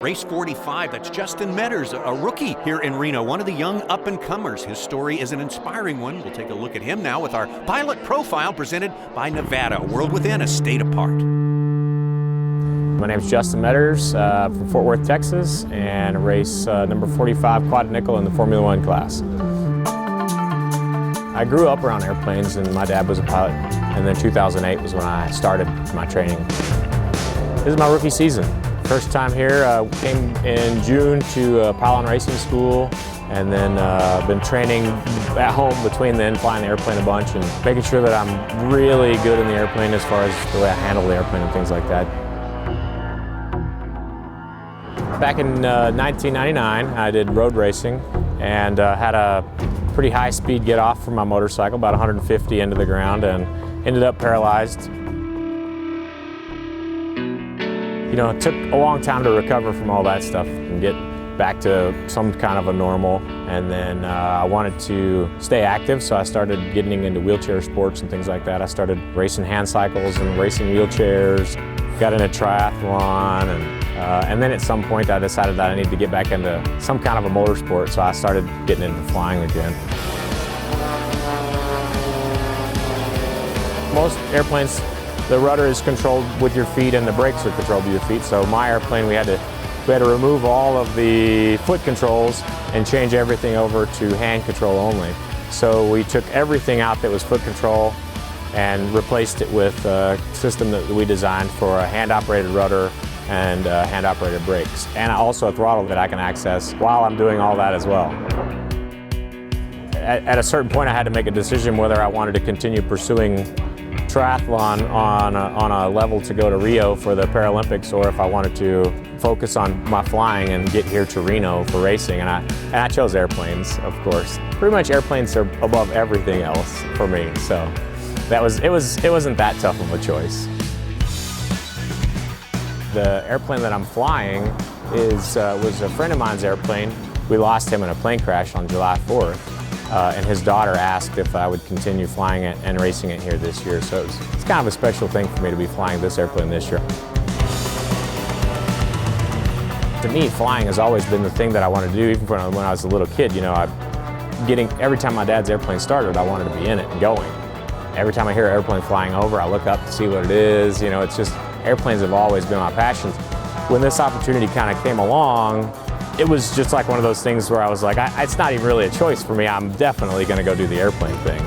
Race 45, that's Justin Meaders, a rookie here in Reno, one of the young up-and-comers. His story is an inspiring one. We'll take a look at him now with our pilot profile presented by Nevada, a world within, a state apart. My name's Justin Meaders from Fort Worth, Texas, and race number 45 quad nickel in the Formula One class. I grew up around airplanes and my dad was a pilot, and then 2008 was when I started my training. This is my rookie season. First time here, came in June to Pylon Racing School, and then been training at home between then, flying the airplane a bunch and making sure that I'm really good in the airplane as far as the way I handle the airplane and things like that. Back in 1999, I did road racing and had a pretty high speed get off from my motorcycle, about 150 into the ground, and ended up paralyzed. You know, it took a long time to recover from all that stuff and get back to some kind of a normal. And then I wanted to stay active, so I started getting into wheelchair sports and things like that. I started racing hand cycles and racing wheelchairs, got into triathlon, and then at some point I decided that I needed to get back into some kind of a motorsport, so I started getting into flying again. Most airplanes, the rudder is controlled with your feet and the brakes are controlled with your feet. So my airplane, we had to remove all of the foot controls and change everything over to hand control only. So we took everything out that was foot control and replaced it with a system that we designed for a hand-operated rudder and hand-operated brakes, and also a throttle that I can access while I'm doing all that as well. At a certain point I had to make a decision whether I wanted to continue pursuing triathlon on a level to go to Rio for the Paralympics, or if I wanted to focus on my flying and get here to Reno for racing, and I chose airplanes, of course. Pretty much airplanes are above everything else for me, so it wasn't that tough of a choice. The airplane that I'm flying was a friend of mine's airplane. We lost him in a plane crash on July 4th, and his daughter asked if I would continue flying it and racing it here this year. So it's kind of a special thing for me to be flying this airplane this year. To me, flying has always been the thing that I wanted to do, even when I was a little kid. You know, every time my dad's airplane started, I wanted to be in it and going. Every time I hear an airplane flying over, I look up to see what it is. You know, it's just, airplanes have always been my passion. When this opportunity kind of came along, it was just like one of those things where I was like, it's not even really a choice for me. I'm definitely going to go do the airplane thing.